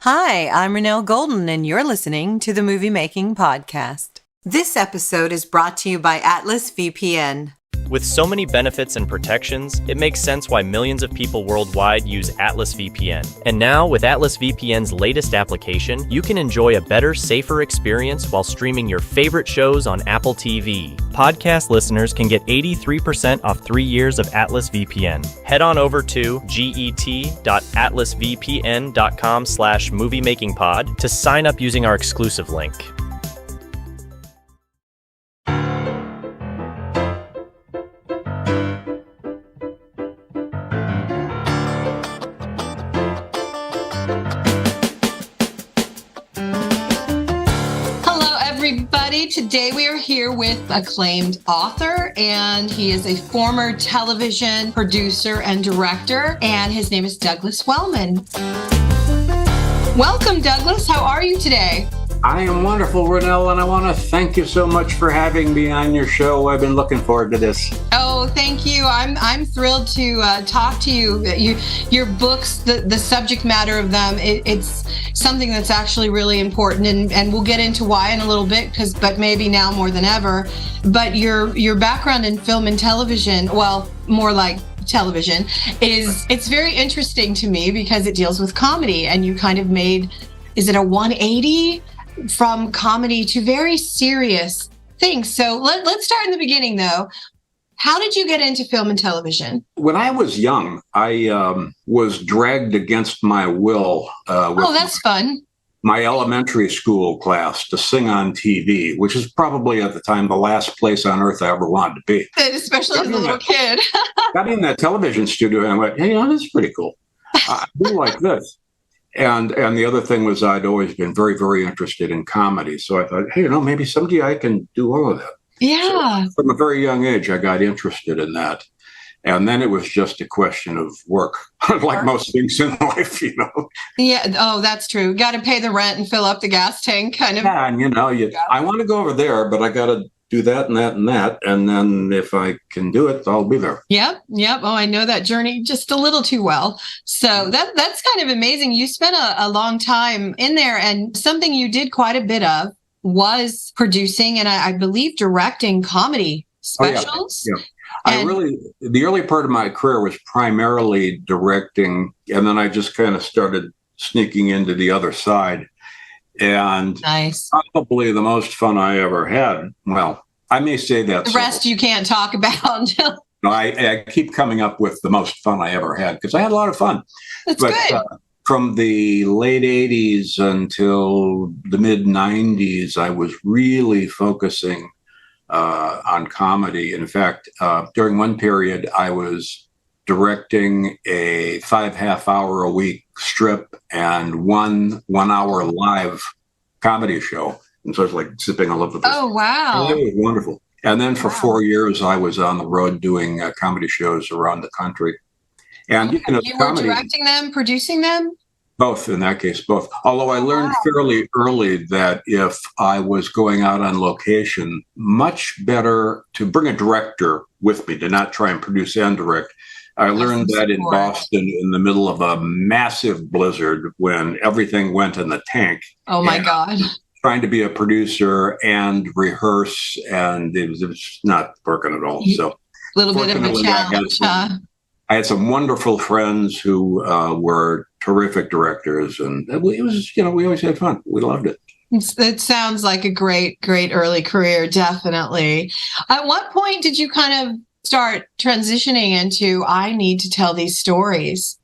Hi, I'm Renelle Golden, and you're listening to the Movie Making Podcast. This episode is brought to you by Atlas VPN. With so many benefits and protections, it makes sense why millions of people worldwide use Atlas VPN. And now, with Atlas VPN's latest application, you can enjoy a better, safer experience while streaming your favorite shows on Apple TV. Podcast listeners can get 83% off 3 years of Atlas VPN. Head on over to get.atlasvpn.com/moviemakingpod to sign up using our exclusive link. Today we are here with acclaimed author, and he is a former television producer and director, and his name is Douglas Wellman. Welcome, Douglas. How are you today? I am wonderful, Renelle, and I want to thank you so much for having me on your show. I've been looking forward to this. Oh, thank you. I'm thrilled to talk to you. Your books, the subject matter of them, it's something that's actually really important, and we'll get into why in a little bit, but maybe now more than ever. But your background in film and television, well, more like television, it's very interesting to me because it deals with comedy, and you kind of made, is it a 180? From comedy to very serious things. So let's start in the beginning, though. How did you get into film and television? When I was young, I was dragged against my will with that's fun. My elementary school class to sing on TV, which is probably at the time the last place on earth I ever wanted to be. Especially as a little kid. Got in that television studio and I went, hey, this is pretty cool. I do like this. And the other thing was I'd always been very, very interested in comedy. So I thought, hey, maybe someday I can do all of that. Yeah. So from a very young age, I got interested in that. And then it was just a question of work, like most things in life, Yeah. Oh, that's true. Got to pay the rent and fill up the gas tank, kind of. Yeah, and I want to go over there, but I got to do that and that and that. And then if I can do it, I'll be there. Yep. Oh, I know that journey just a little too well. So that's kind of amazing. You spent a long time in there, and something you did quite a bit of was producing and I believe directing comedy specials. Oh, yeah. The early part of my career was primarily directing, and then I just kind of started sneaking into the other side. And nice. Probably the most fun I ever had. Well, I may say that. The rest you can't talk about. I keep coming up with the most fun I ever had because I had a lot of fun. That's good. From the late 80s until the mid 90s, I was really focusing on comedy. In fact, during one period, I was directing a 5 half-hour-a-week strip and one 1 hour live comedy show. And so I was like zipping all over the place. Oh, wow. And it was wonderful. And then for 4 years, I was on the road doing comedy shows around the country. And you were directing them, producing them? Both, in that case, both. Although I learned fairly early that if I was going out on location, much better to bring a director with me, to not try and produce and direct. I learned that in Boston in the middle of a massive blizzard when everything went in the tank. Oh, my God. Trying to be a producer and rehearse, and it was not working at all. So, a little bit of a challenge, I had some wonderful friends who were terrific directors, and it was, we always had fun. We loved it. It sounds like a great early career, definitely. At what point did you kind of start transitioning into, I need to tell these stories?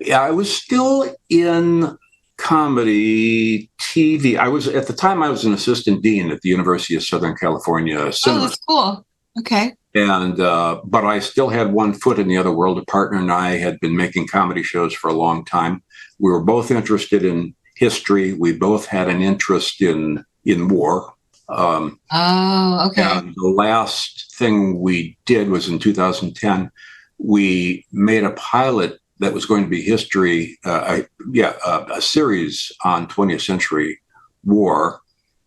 Yeah, I was still in comedy, TV. At the time, I was an assistant dean at the University of Southern California Cinema. Oh, that's cool. Okay. And, but I still had one foot in the other world. A partner and I had been making comedy shows for a long time. We were both interested in history. We both had an interest in war. Okay. And the last thing we did was in 2010, we made a pilot that was going to be history, a series on 20th century war.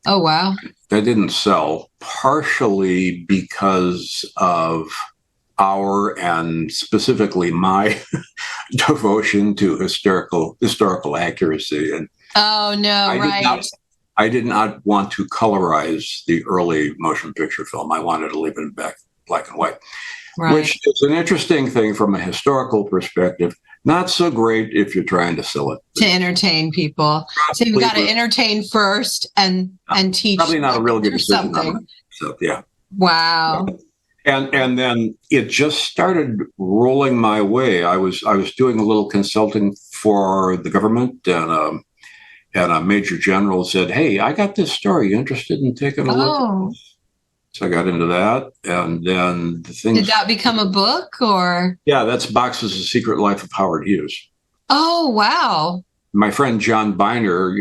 Oh, wow. That didn't sell, partially because of our and specifically my devotion to historical accuracy. And Oh, no, I did not want to colorize the early motion picture film. I wanted to leave it in black and white, which is an interesting thing from a historical perspective. Not so great if you're trying to sell it. To entertain people. So you've got to entertain first and teach. Probably not a real good decision. Something. So, yeah. Wow. And then it just started rolling my way. I was doing a little consulting for the government, and a major general said, "Hey, I got this story. You interested in taking a look?" So I got into that, and then the thing. Did that become a book, or? Yeah, that's Box's The Secret Life of Howard Hughes. Oh, wow. My friend John Biner,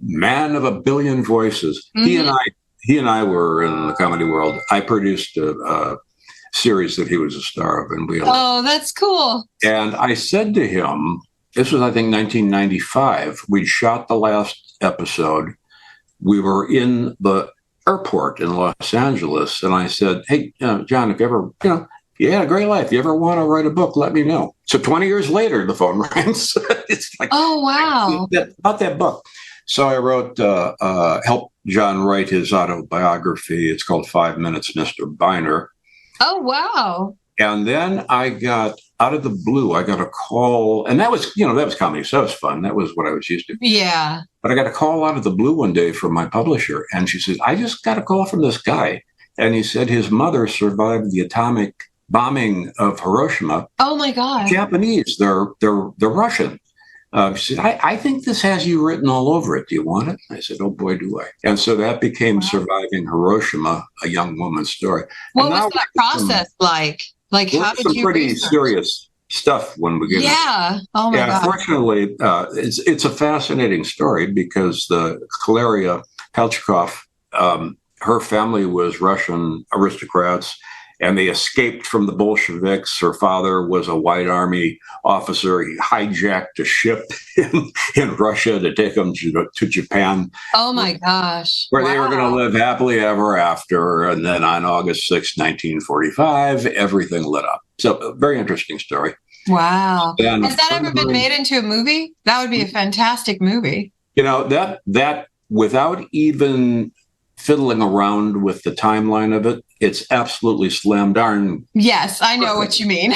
man of a billion voices. Mm-hmm. He and I were in the comedy world. I produced a series that he was a star of, and that's cool. And I said to him, this was, I think, 1995. We'd shot the last episode. We were in the airport in Los Angeles, and I said, "Hey, John, if you ever, you had a great life. If you ever want to write a book, let me know." So 20 years later, the phone rings. It's like, oh, wow. About that book. So I wrote, helped John write his autobiography. It's called 5 Minutes, Mr. Biner. Oh, wow. And then I got, out of the blue, I got a call, and that was comedy, so that was fun. That was what I was used to. Yeah. But I got a call out of the blue one day from my publisher, and she says, "I just got a call from this guy, and he said his mother survived the atomic bombing of Hiroshima." Oh my God! Japanese, they're Russian. She said, I think this has you written all over it. Do you want it? I said, "Oh boy, do I!" And so that became Surviving Hiroshima, a young woman's story. What was that process like? Like, how did you pretty research? Serious stuff when we get Oh my God. Fortunately, it's a fascinating story because the Kaleria Pelchikov, her family was Russian aristocrats, and they escaped from the Bolsheviks. Her father was a White Army officer. He hijacked a ship in Russia to take them to Japan. Oh my gosh. Where they were going to live happily ever after. And then on August 6, 1945, everything lit up. So a very interesting story. Wow. Has that ever been made into a movie? That would be a fantastic movie. That without even fiddling around with the timeline of it, it's absolutely slam darn. Yes, I know what you mean.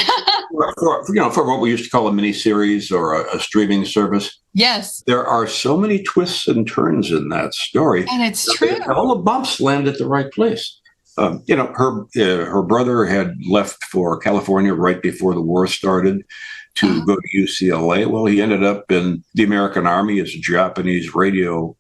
for what we used to call a miniseries or a streaming service. Yes. There are so many twists and turns in that story. And it's true. All the bumps land at the right place. Her brother had left for California right before the war started to go to UCLA. Well, he ended up in the American Army as a Japanese radio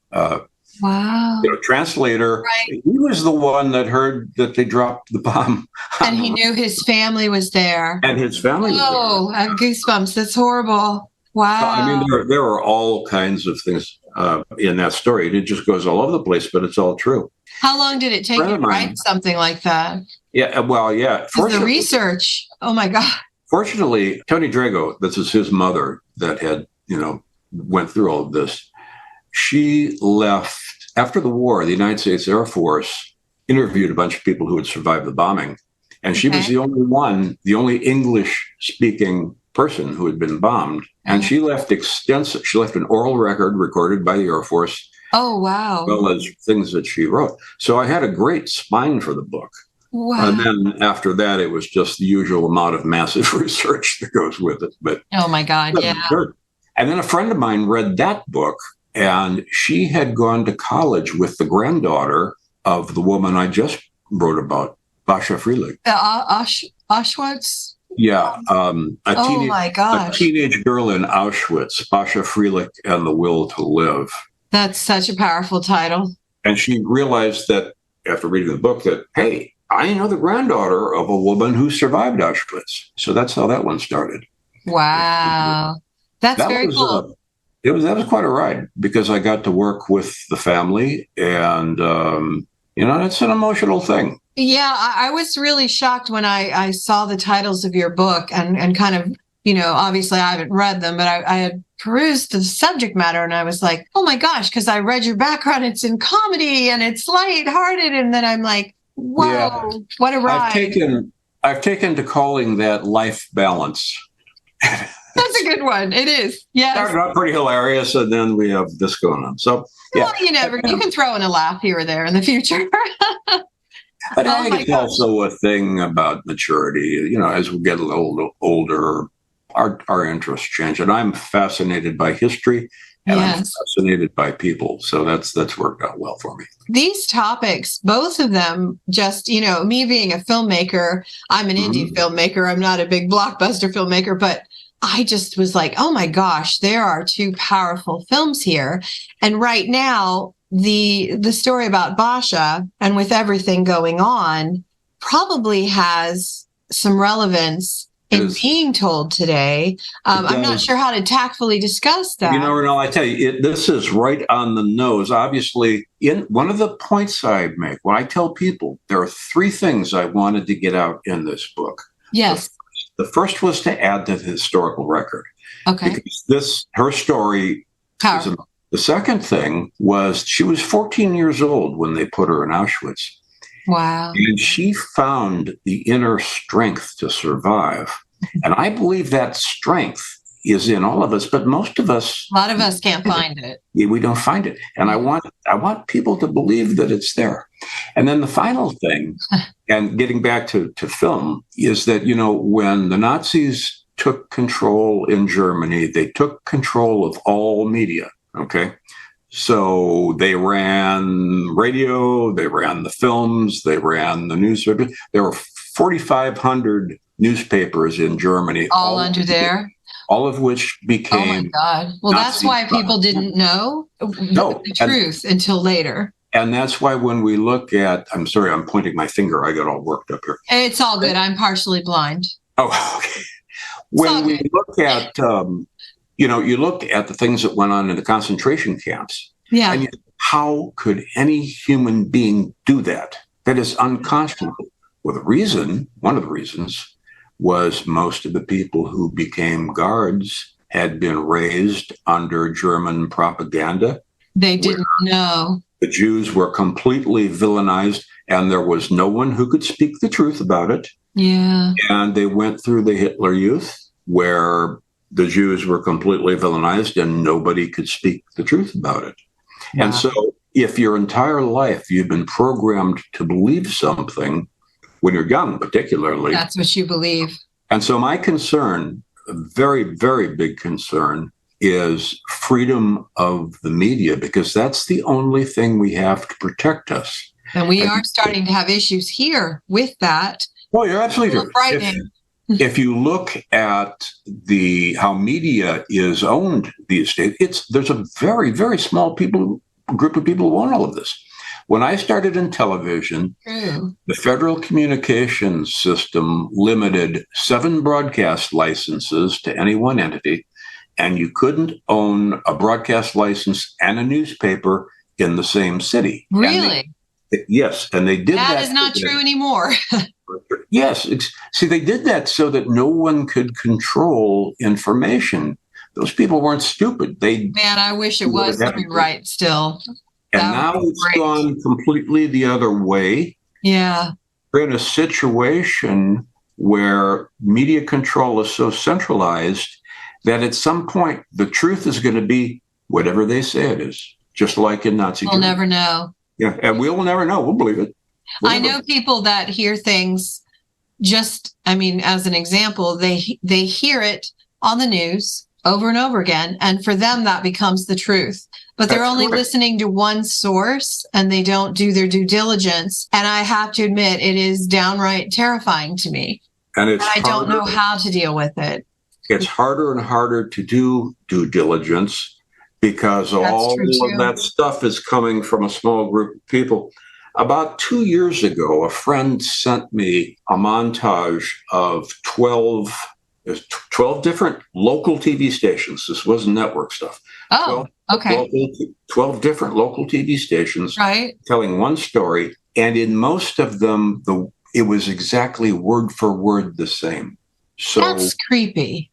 translator. Right. He was the one that heard that they dropped the bomb. And he knew his family was there. And his family was there. Oh, I have goosebumps. That's horrible. Wow. I mean, there are all kinds of things in that story. It just goes all over the place, but it's all true. How long did it take you to write something like that? Yeah, well, yeah. The research. Oh, my God. Fortunately, Tony Drago, this is his mother that had, went through all of this. She left after the war. The United States Air Force interviewed a bunch of people who had survived the bombing. And she was the only English-speaking person who had been bombed. And she left an oral record recorded by the Air Force. Oh, wow. As well as things that she wrote. So I had a great spine for the book. Wow. And then after that, it was just the usual amount of massive research that goes with it. But oh, my God, yeah. And then a friend of mine read that book, and she had gone to college with the granddaughter of the woman I just wrote about, Basha Freelig. Auschwitz? Yeah. My gosh. A teenage girl in Auschwitz, Basha Freelig and the Will to Live. That's such a powerful title. And she realized that after reading the book that, hey, I know the granddaughter of a woman who survived Auschwitz. So that's how that one started. Wow. That very cool. That was quite a ride because I got to work with the family, and it's an emotional thing. Yeah, I was really shocked when I saw the titles of your book and kind of, obviously I haven't read them, but I had perused the subject matter, and I was like, oh my gosh, because I read your background, it's in comedy and it's lighthearted, and then I'm like, whoa, what a ride. I've taken to calling that life balance. That's a good one. It is. Yeah. Started out pretty hilarious, and then we have this going on. So, yeah. Well, you can throw in a laugh here or there in the future. But I think it's also a thing about maturity. As we get a little older, our interests change. And I'm fascinated by history, and I'm fascinated by people. So that's worked out well for me. These topics, both of them, just, me being a filmmaker, I'm an indie filmmaker. I'm not a big blockbuster filmmaker, but I just was like, oh my gosh, there are two powerful films here. And right now, the story about Basha, and with everything going on, probably has some relevance in being told today. I'm not sure how to tactfully discuss that. Renelle, I tell you, this is right on the nose. Obviously, in one of the points I make, when I tell people there are three things I wanted to get out in this book. Yes. The first was to add to the historical record. Okay. Because her story is amazing. The second thing was she was 14 years old when they put her in Auschwitz. Wow. And she found the inner strength to survive. And I believe that strength is in all of us, but most of us... A lot of us can't find it. We don't find it. And I want people to believe that it's there. And then the final thing, and getting back to film, is that, when the Nazis took control in Germany, they took control of all media. Okay. So they ran radio, they ran the films, they ran the newspaper. There were 4,500 newspapers in Germany. All under there? All of which became... Oh, my God. Well, that's why people didn't know the truth until later. And that's why when we look at... I'm sorry, I'm pointing my finger. I got all worked up here. It's all good. I'm partially blind. Oh, okay. When we look at... you look at the things that went on in the concentration camps. Yeah. And how could any human being do that? That is unconscionable. Well, one of the reasons was most of the people who became guards had been raised under German propaganda. They didn't know. The Jews were completely villainized, and there was no one who could speak the truth about it. Yeah. And they went through the Hitler Youth, where the Jews were completely villainized and nobody could speak the truth about it. Wow. And so if your entire life you've been programmed to believe something, when you're young particularly. That's what you believe. And so my concern, a very, very big concern, is freedom of the media, because that's the only thing we have to protect us. And we are starting to have issues here with that. Well, you're absolutely right. Frightening. If you look at how media is owned these days, there's a very, very small group of people who own all of this. When I started in television, the Federal Communications System limited 7 broadcast licenses to any one entity, and you couldn't own a broadcast license and a newspaper in the same city. Really? Yes, and they did that. That is not true anymore. Yes. See, they did that so that no one could control information. Those people weren't stupid. Man, I wish it was right still. And now it's gone completely the other way. Yeah. We're in a situation where media control is so centralized that at some point the truth is going to be whatever they say it is, just like in Nazi Germany. We'll never know. Yeah, and we will never know. We'll believe it. I know people that hear things as an example, they hear it on the news over and over again, and for them that becomes the truth. But they're only listening to one source, and they don't do their due diligence. And I have to admit, it is downright terrifying to me. And I don't know how to deal with it. It's harder and harder to do due diligence because all of that stuff is coming from a small group of people. About 2 years ago, a friend sent me a montage of 12 different local TV stations. This wasn't network stuff. Oh, 12 different local TV stations telling one story. And in most of them, it was exactly word for word the same. So that's creepy.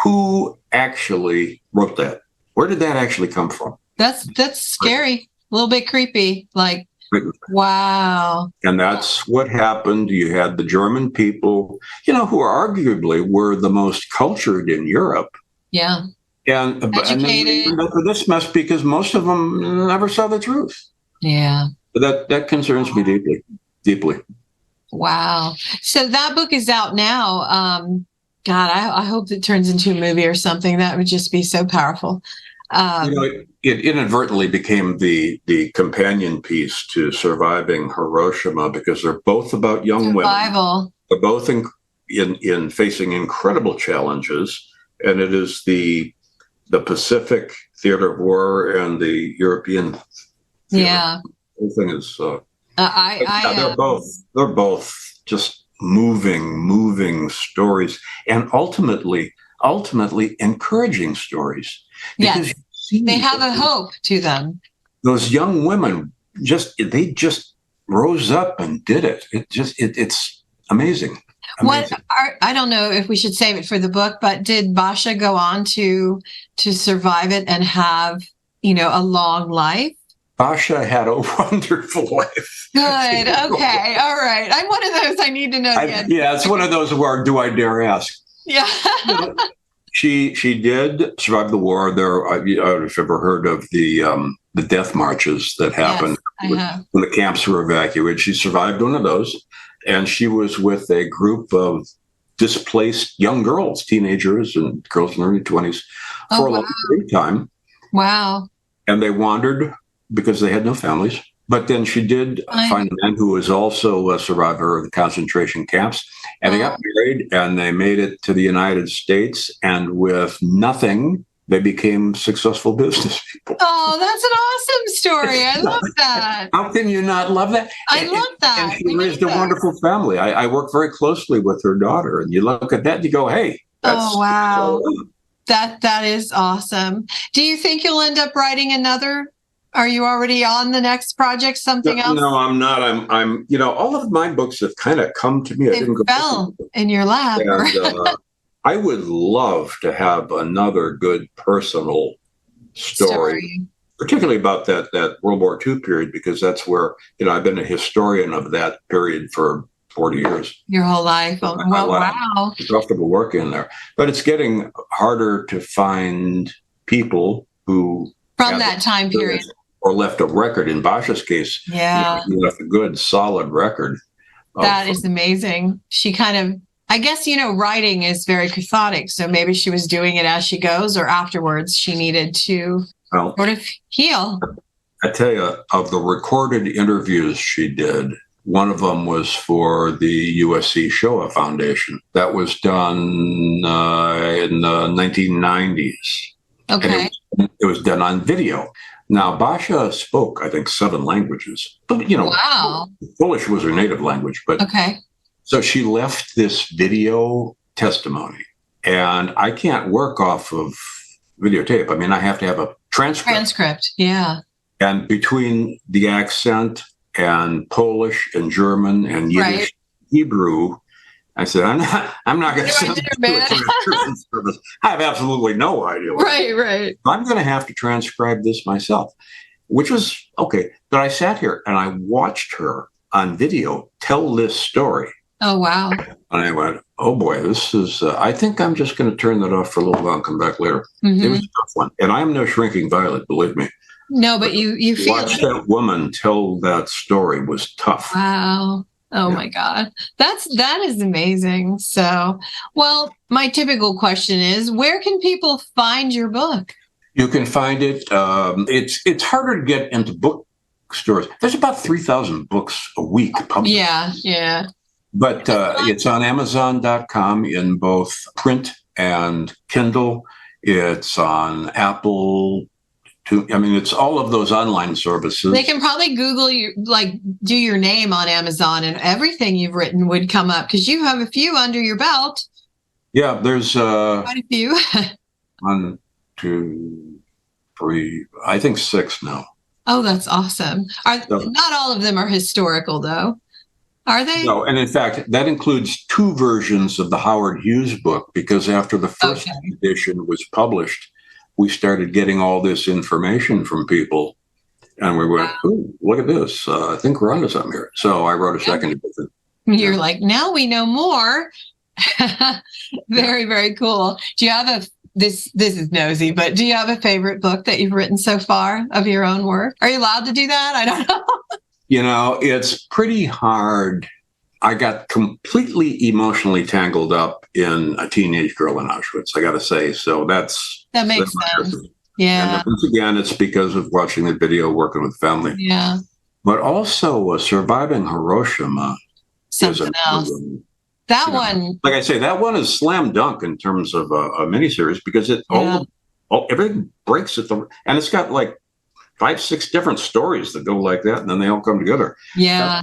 Who actually wrote that? Where did that actually come from? That's scary. A little bit creepy. Like, Wow. And that's what happened. You had the German people, who arguably were the most cultured in Europe. Yeah. And then they Educated. end up with this mess because most of them never saw the truth. Yeah. That concerns me deeply, deeply. Wow. So that book is out now. God, I hope it turns into a movie or something. That would just be so powerful. It inadvertently became the companion piece to Surviving Hiroshima because they're both about young Survival. women. They're both in facing incredible challenges, and it is the Pacific theater of war and the European theater. Yeah. The whole thing is. They're both just moving stories, and ultimately encouraging stories. Yes, they have a hope to them. Those young women they just rose up and did it. It's amazing. I don't know if we should save it for the book, but did Basha go on to survive it and have, a long life? Basha had a wonderful life. Good. Okay. All right. I'm one of those I need to know. Yeah, it's one of those where do I dare ask? Yeah. She did survive the war. I've ever heard of the death marches that happened when the camps were evacuated. She survived one of those, and she was with a group of displaced young girls, teenagers, and girls in their early 20s for a long period of time. Wow. And they wandered because they had no families. But then she did find a man who was also a survivor of the concentration camps. And they got married, and they made it to the United States. And with nothing, they became successful business people. Oh, that's an awesome story. I love that. How can you not love that? I love that. And she raised a wonderful family. I work very closely with her daughter. And you look at that and you go, hey. Oh, wow. That is awesome. Do you think you'll end up writing another? Are you already on the next project? Something else? No, I'm not. I'm. All of my books have kind of come to me. They fell in your lap. And, I would love to have another good personal story, particularly about that World War II period, because that's where I've been a historian of that period for 40 years. Your whole life. Oh, well, wow. It's comfortable working there, but it's getting harder to find people who from that time period. Or left a record. In Basha's case, he left a good, solid record. That is amazing. She kind of, I guess, writing is very cathartic. So maybe she was doing it as she goes, or afterwards she needed to sort of heal. I tell you, of the recorded interviews she did, one of them was for the USC Shoah Foundation. That was done in the 1990s. Okay. And it was done on video. Now, Basha spoke, I think, 7 languages. But, wow. Polish was her native language. But okay. So she left this video testimony. And I can't work off of videotape. I mean, I have to have a transcript. Yeah. And between the accent and Polish and German and Yiddish, Hebrew, I said, I'm not going to send it to a service. I have absolutely no idea. Right. I'm going to have to transcribe this myself, which was okay. But I sat here and I watched her on video tell this story. Oh, wow. And I went, oh boy, this is, I think I'm just going to turn that off for a little while and come back later. Mm-hmm. It was a tough one. And I am no shrinking violet, believe me. No, but you feel watch that woman tell that story was tough. Wow. Oh my God. That is amazing. So, well, my typical question is, where can people find your book? You can find it. It's harder to get into bookstores. There's about 3,000 books a week published. Yeah. But it's on Amazon.com in both print and Kindle. It's on Apple. It's all of those online services. They can probably Google you, do your name on Amazon, and everything you've written would come up because you have a few under your belt. Yeah, there's quite a few. 1, 2, 3, I think 6 now. Oh, that's awesome. Not all of them are historical, though. Are they? No, and in fact, that includes 2 versions of the Howard Hughes book, because after the first edition was published, we started getting all this information from people And we went, ooh, look at this. I think we're onto something here. So I wrote a second edition. You're like, now we know more. Very, very cool. Do you have this is nosy, but do you have a favorite book that you've written so far of your own work? Are you allowed to do that? I don't know. It's pretty hard. I got completely emotionally tangled up in A Teenage Girl in Auschwitz, I got to say. So that makes sense. Yeah. And once again, it's because of watching the video, working with family. Yeah. But also Surviving Hiroshima. Something else. That one. Like I say, that one is slam dunk in terms of a miniseries because everything breaks at and it's got like 5-6 different stories that go like that, and then they all come together. Yeah.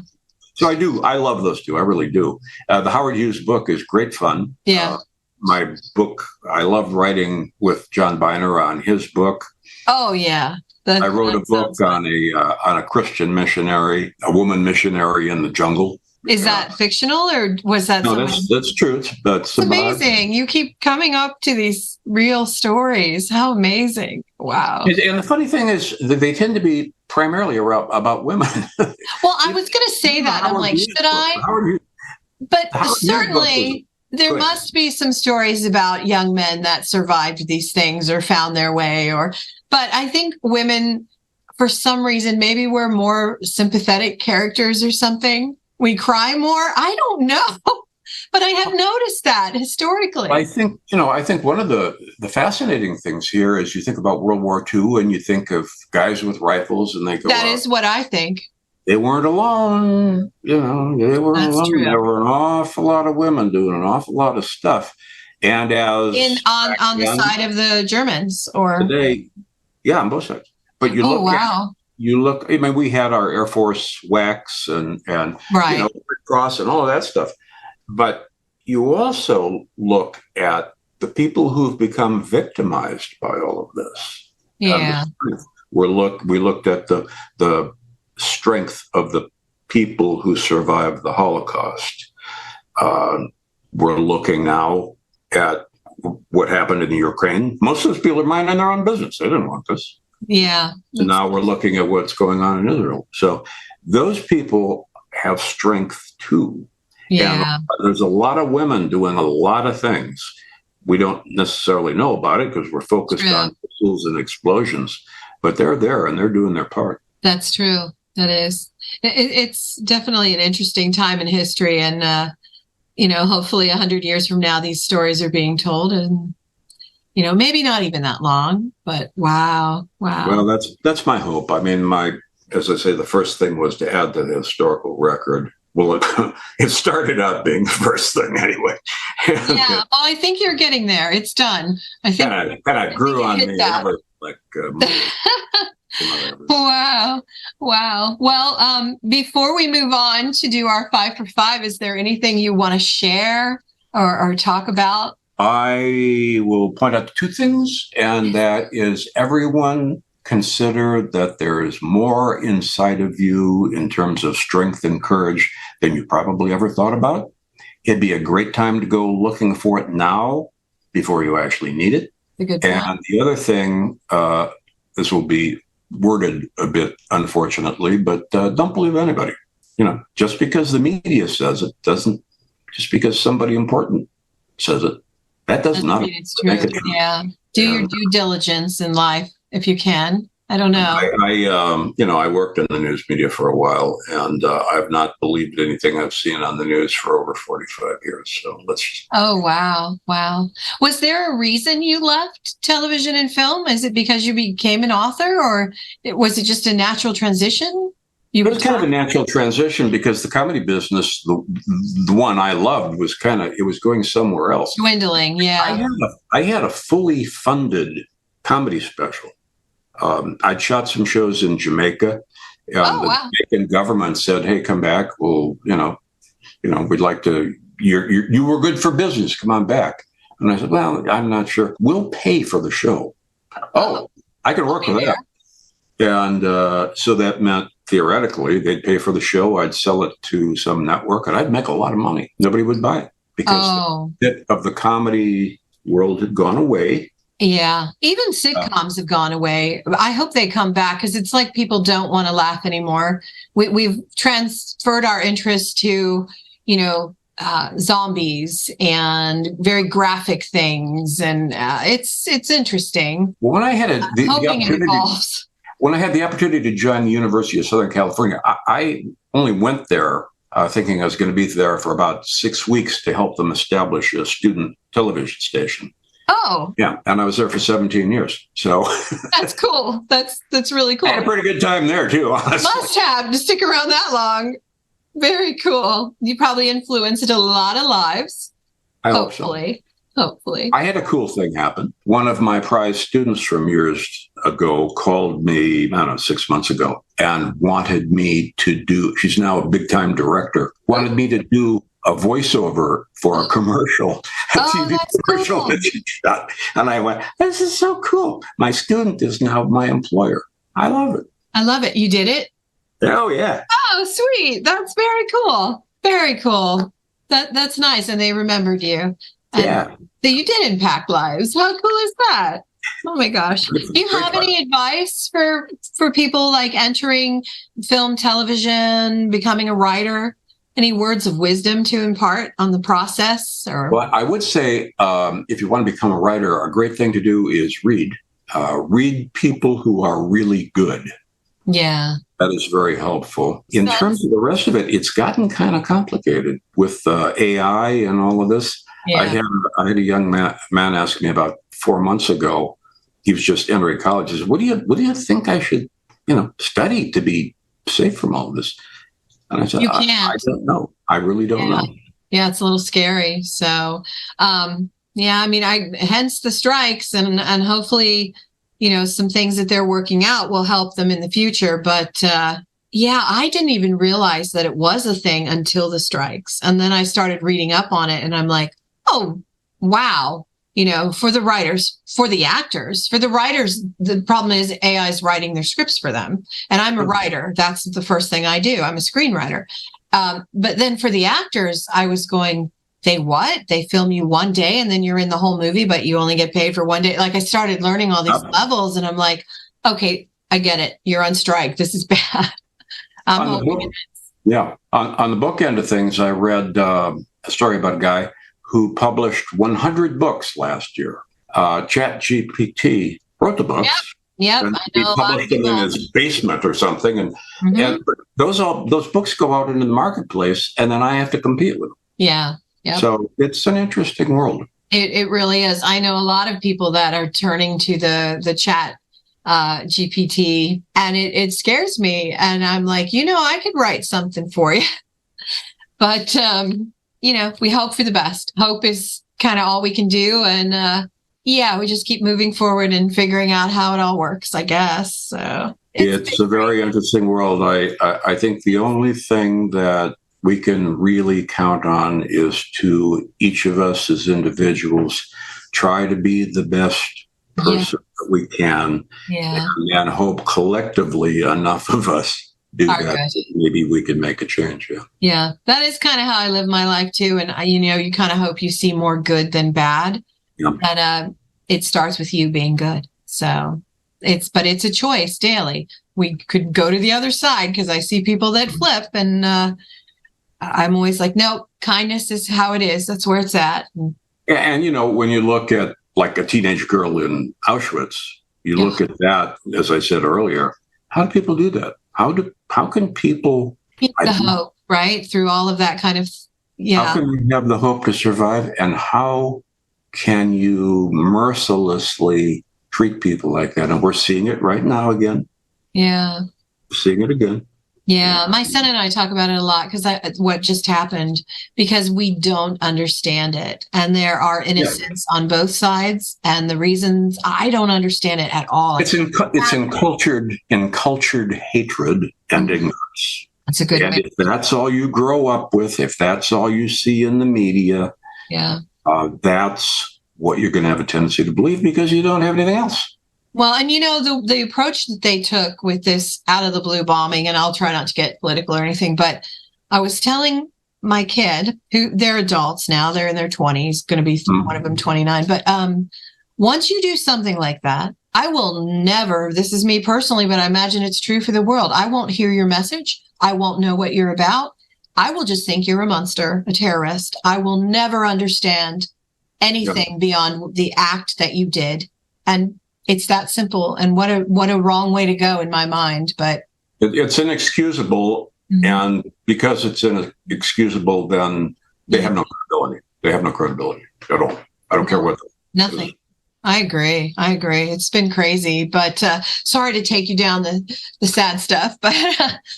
So I love those two. I really do. The Howard Hughes book is great fun. Yeah. My book, I love writing with John Biner on his book. Oh yeah. I wrote a book on a Christian missionary, a woman missionary in the jungle. Is that fictional, or was that? No, that's true. That's amazing. You keep coming up to these real stories. How amazing! Wow. And the funny thing is, that they tend to be primarily about women. Well, I was going to say that. I'm like, should I? But certainly, there must be some stories about young men that survived these things or found their way. But I think women, for some reason, maybe we're more sympathetic characters or something. We cry more. I don't know, but I have noticed that historically. I think one of the fascinating things here is you think about World War II and you think of guys with rifles and they go. That is what I think. They weren't alone. They weren't alone. True. There were an awful lot of women doing an awful lot of stuff. And on the side of the Germans or today, yeah, on both sides. But you look. I mean, we had our Air Force WACs and right. Red Cross and all of that stuff. But you also look at the people who've become victimized by all of this. Yeah. We looked at the strength of the people who survived the Holocaust. We're looking now at what happened in Ukraine. Most of those people are minding their own business. They didn't want this. Yeah. And now we're looking at what's going on in Israel. So those people have strength too. Yeah. And there's a lot of women doing a lot of things. We don't necessarily know about it because we're focused on missiles and explosions, but they're there and they're doing their part. That's true. That is. It's definitely an interesting time in history. And, hopefully 100 years from now, these stories are being told and, maybe not even that long, but wow. Well, that's my hope. I mean, as I say, the first thing was to add to the historical record. Well, it started out being the first thing aney Yeah, well, I think you're getting there. It's done. I think kind of grew on me. Wow. Well, before we move on to do our 5 for 5, is there anything you want to share or talk about? I will point out 2 things, and that is everyone consider that there is more inside of you in terms of strength and courage than you probably ever thought about. It'd be a great time to go looking for it now before you actually need it. And the other thing, this will be worded a bit unfortunately, but don't believe anybody. Just because the media says it doesn't, just because somebody important says it, that does not make it true. Yeah. Do your due diligence in life if you can. I don't know. I worked in the news media for a while, and I've not believed anything I've seen on the news for over 45 years. So let's. Oh, wow. Was there a reason you left television and film? Is it because you became an author, or was it just a natural transition? It was kind of a natural transition because the comedy business, the one I loved, was it was going somewhere else. Dwindling, yeah. I had a fully funded comedy special. I'd shot some shows in Jamaica. The Jamaican government said, "Hey, come back. Well, we'd like to. You were good for business. Come on back." And I said, "Well, I'm not sure. We'll pay for the show." Oh, I can work with that. And so that meant theoretically they'd pay for the show. I'd sell it to some network, and I'd make a lot of money. Nobody would buy it because the bit of the comedy world had gone away. Yeah. Even sitcoms have gone away. I hope they come back because it's like people don't want to laugh anymore. We've transferred our interest to, zombies and very graphic things. And it's interesting. When I had the Hoping it opportunity, evolves. when I had the opportunity to join the University of Southern California, I only went there thinking I was going to be there for about 6 weeks to help them establish a student television station. Oh, Yeah, and I was there for 17 years. So that's cool. That's really cool. I had a pretty good time there too, honestly. Must have to stick around that long. Very cool. You probably influenced a lot of lives. I hope so. Hopefully. I had a cool thing happen. One of my prize students from years ago called me, I don't know, 6 months ago and wanted me to do, she's now a big time director, wanted me to do a voiceover for a commercial, a TV commercial cool. that she shot. And I went, this is so cool. My student is now my employer. I love it. I love it. You did it? Oh, yeah. Oh, sweet. That's very cool. Very cool. That's nice. And they remembered you. And Yeah. that you did impact lives. How cool is that? Oh my gosh. Do you have any advice for people like entering film, television, becoming a writer? Any words of wisdom to impart on the process? Or Well, I would say if you want to become a writer, a great thing to do is read. Read people who are really good. yeah. That is very helpful. In terms of the rest of it, it's gotten kind of complicated with AI and all of this. Yeah. I had a young man ask me about 4 months ago. He was just entering college. He said, "What do you think I should, study to be safe from all of this?" And I said, You I can't. don't know. I really don't know. Yeah, it's a little scary. So, hence the strikes and hopefully, some things that they're working out will help them in the future. But I didn't even realize that it was a thing until the strikes. And then I started reading up on it and I'm like, oh, wow. For the writers, for the actors, for the writers, the problem is AI is writing their scripts for them. And I'm a writer. That's the first thing I do. I'm a screenwriter. But then for the actors, I was going, they film you one day and then you're in the whole movie, but you only get paid for one day. Like I started learning all these levels and I'm like, okay, I get it. You're on strike. This is bad. On the book end of things, I read a story about a guy who published 100 books last year. ChatGPT wrote the books. Yep. And I he know a lot of published them people. in his basement or something. And those books go out into the marketplace and then I have to compete with them. Yeah. Yep. So it's an interesting world. It really is. I know a lot of people that are turning to the chat GPT and it scares me. And I'm like, I could write something for you. But, we hope for the best. Hope is kind of all we can do. And we just keep moving forward and figuring out how it all works, I guess. So it's a very interesting world. I think the only thing that we can really count on is to each of us as individuals try to be the best person that we can and hope collectively enough of us do that. Maybe we can make a change. Yeah, that is kind of how I live my life too. And you kind of hope you see more good than bad. Yeah. And it starts with you being good. So it's a choice daily. We could go to the other side because I see people that flip and I'm always like, no, kindness is how it is. That's where it's at. And, when you look at like a teenage girl in Auschwitz, you look at that, as I said earlier, how do people do that? How can people keep the hope, right? Through all of that kind of, How can you have the hope to survive? And how can you mercilessly treat people like that? And we're seeing it right now again. Yeah. We're seeing it again. Yeah, my son and I talk about it a lot because what just happened, because we don't understand it. And there are innocents on both sides. And the reasons I don't understand it at all. It's encultured hatred and ignorance. That's a good And if that's all you grow up with, if that's all you see in the media, that's what you're going to have a tendency to believe because you don't have anything else. Well, and the approach that they took with this out of the blue bombing, and I'll try not to get political or anything, but I was telling my kid, who they're adults now, they're in their 20s, going to be one of them 29, but once you do something like that, I will never, this is me personally, but I imagine it's true for the world. I won't hear your message. I won't know what you're about. I will just think you're a monster, a terrorist. I will never understand anything beyond the act that you did. And it's that simple. And what a wrong way to go in my mind. But it's inexcusable. Mm-hmm. And because it's inexcusable, then they have no credibility. They have no credibility at all. I don't care what. Nothing. I agree. It's been crazy, but sorry to take you down the sad stuff. But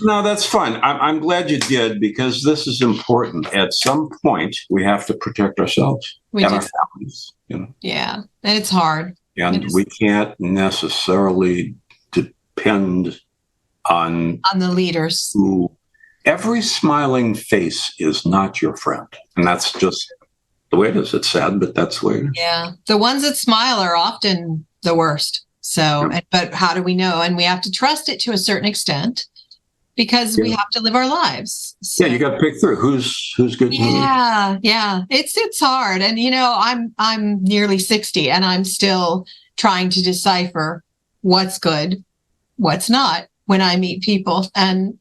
no, that's fine. I'm glad you did, because this is important. At some point, we have to protect ourselves and our families. Yeah, and it's hard. And we can't necessarily depend on the leaders. Every smiling face is not your friend, and that's just the way it is. It's sad, but that's the way it is. Yeah. The ones that smile are often the worst. So, but how do we know? And we have to trust it to a certain extent, because we have to live our lives. So, you got to pick through who's good. Yeah. It's hard. And, I'm nearly 60 and I'm still trying to decipher what's good, what's not when I meet people, and,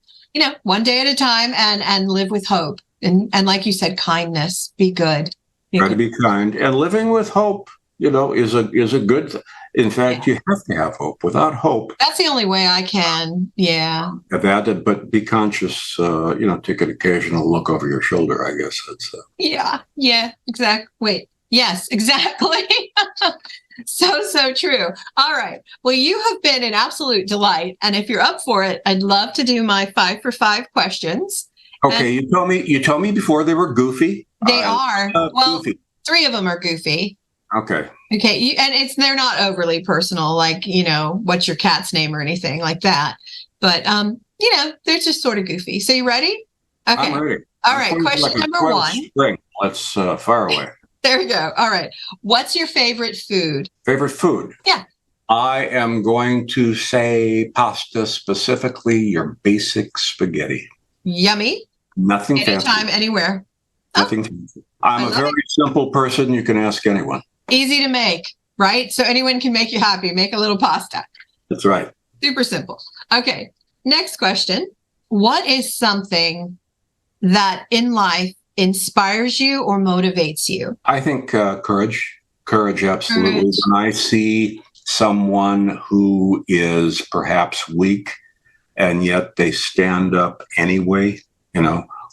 one day at a time, and live with hope. And like you said, kindness, be good. Try to be kind, and living with hope, is a good thing. In fact, you have to have hope. Without hope, that's the only way I can. Yeah. But be conscious. Take an occasional look over your shoulder. I guess that's. Yeah. Exactly. Wait. Yes. Exactly. So true. All right. Well, you have been an absolute delight, and if you're up for it, I'd love to do my 5 for 5 questions. Okay, you told me before they were goofy. They are. Well, goofy. 3 of them are goofy. Okay. And they're not overly personal, like, what's your cat's name or anything like that. But, they're just sort of goofy. So you ready? Okay. I'm ready. All right. Question number 1. Spring. Let's fire away. There we go. All right. What's your favorite food? Favorite food? Yeah. I am going to say pasta, specifically your basic spaghetti. Yummy. Nothing fancy. Anytime, anywhere. Nothing fancy. I'm a very simple person. You can ask anyone. Easy to make, right? So anyone can make you happy. Make a little pasta. That's right. Super simple. Okay. Next question. What is something that in life inspires you or motivates you? I think courage. Courage, absolutely. Courage. When I see someone who is perhaps weak and yet they stand up anyway,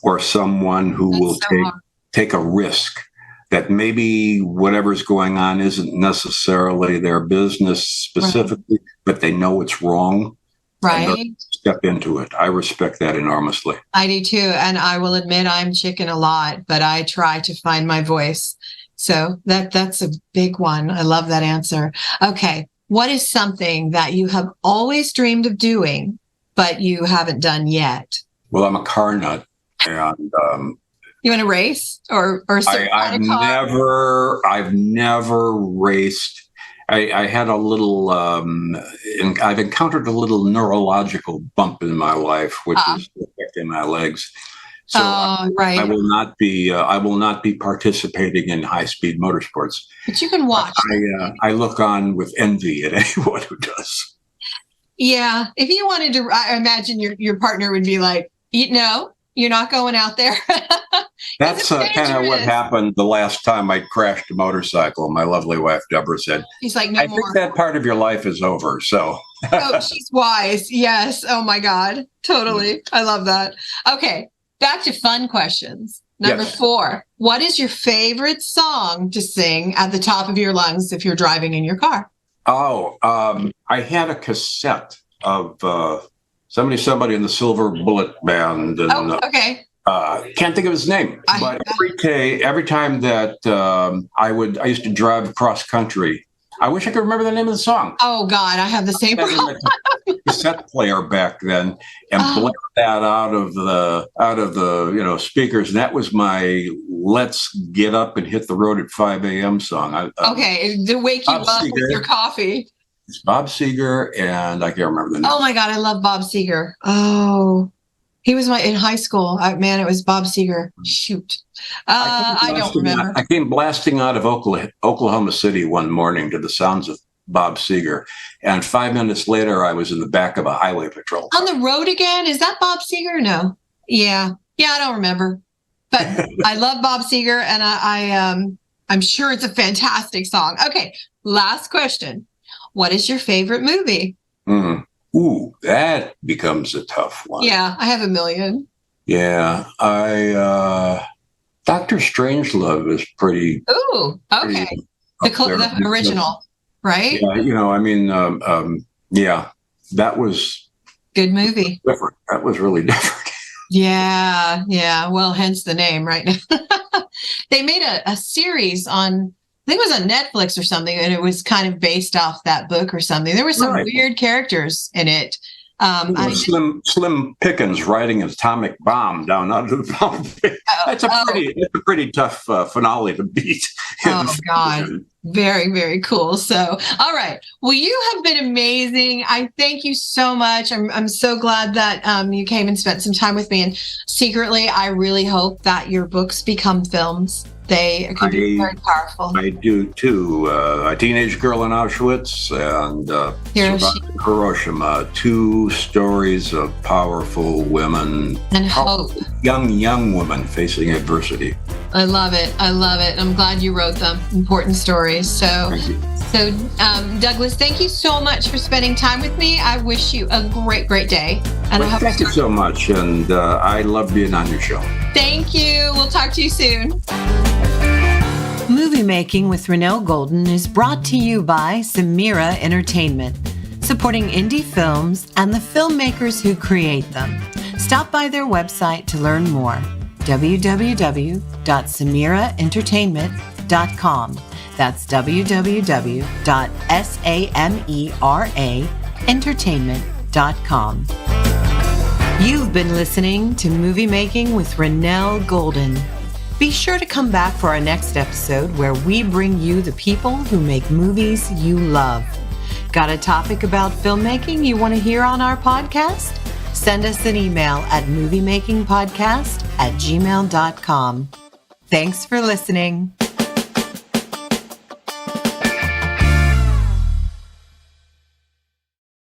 or someone who will take a risk that maybe whatever's going on isn't necessarily their business specifically, but they know it's wrong. Right. Step into it. I respect that enormously. I do too. And I will admit I'm chicken a lot, but I try to find my voice. So that's a big one. I love that answer. Okay. What is something that you have always dreamed of doing, but you haven't done yet? Well, I'm a car nut. And you want to race or I've never raced. I had a little, I've encountered a little neurological bump in my life, which is affecting my legs. So right. I will not be participating in high-speed motorsports. But you can watch. I look on with envy at anyone who does. Yeah. If you wanted to, I imagine your partner would be like, no, you're not going out there. That's kind of what happened the last time I crashed a motorcycle. My lovely wife, Deborah, said, "He's like, no I more. think that part of your life is over." So, oh, she's wise. Yes. Oh my God. Totally. I love that. Okay. Back to fun questions. Number 4. What is your favorite song to sing at the top of your lungs if you're driving in your car? Oh, I had a cassette of somebody in the Silver Bullet Band. And, okay. Can't think of his name, but every time that I used to drive cross country. I wish I could remember the name of the song. Oh God, I have the same problem. Cassette player back then, and blare that out of the speakers. And that was my "Let's Get Up and Hit the Road at 5 a.m." song. Okay, to wake you up with your coffee. It's Bob Seger, and I can't remember the name. Oh my God, I love Bob Seger. Oh, He was in high school. Man, it was Bob Seger. Shoot. I don't remember. I came blasting out of Oklahoma City one morning to the sounds of Bob Seger. And 5 minutes later, I was in the back of a highway patrol car. On the Road Again? Is that Bob Seger? No. Yeah. I don't remember. But I love Bob Seger, and I'm sure it's a fantastic song. Okay, last question. What is your favorite movie? Ooh, that becomes a tough one. Yeah, I have a million. Yeah, Dr. Strangelove is pretty. Ooh, okay. The original, right? Yeah, yeah, that was good movie. Different. That was really different. Yeah. Well, hence the name, right? They made a series on, I think it was on Netflix or something, and it was kind of based off that book or something. There were some weird characters in it. Slim Pickens riding an atomic bomb down under the bomb pit. It's a pretty tough finale to beat. Oh God, very, very cool. So, all right. Well, you have been amazing. I thank you so much. I'm so glad that you came and spent some time with me. And secretly, I really hope that your books become films. They could be very powerful. I do too. A Teenage Girl in Auschwitz and Hiroshima. Two stories of powerful women and hope. Young women facing adversity. I love it. I'm glad you wrote them. Important stories. So, Douglas, thank you so much for spending time with me. I wish you a great, great day. And thank you so much. And I love being on your show. Thank you. We'll talk to you soon. Movie Making with Renelle Golden is brought to you by Samira Entertainment, supporting indie films and the filmmakers who create them. Stop by their website to learn more. www.samiraentertainment.com. That's www.samiraentertainment.com. You've been listening to Movie Making with Renelle Golden. Be sure to come back for our next episode where we bring you the people who make movies you love. Got a topic about filmmaking you want to hear on our podcast? Send us an email at moviemakingpodcast@gmail.com. Thanks for listening.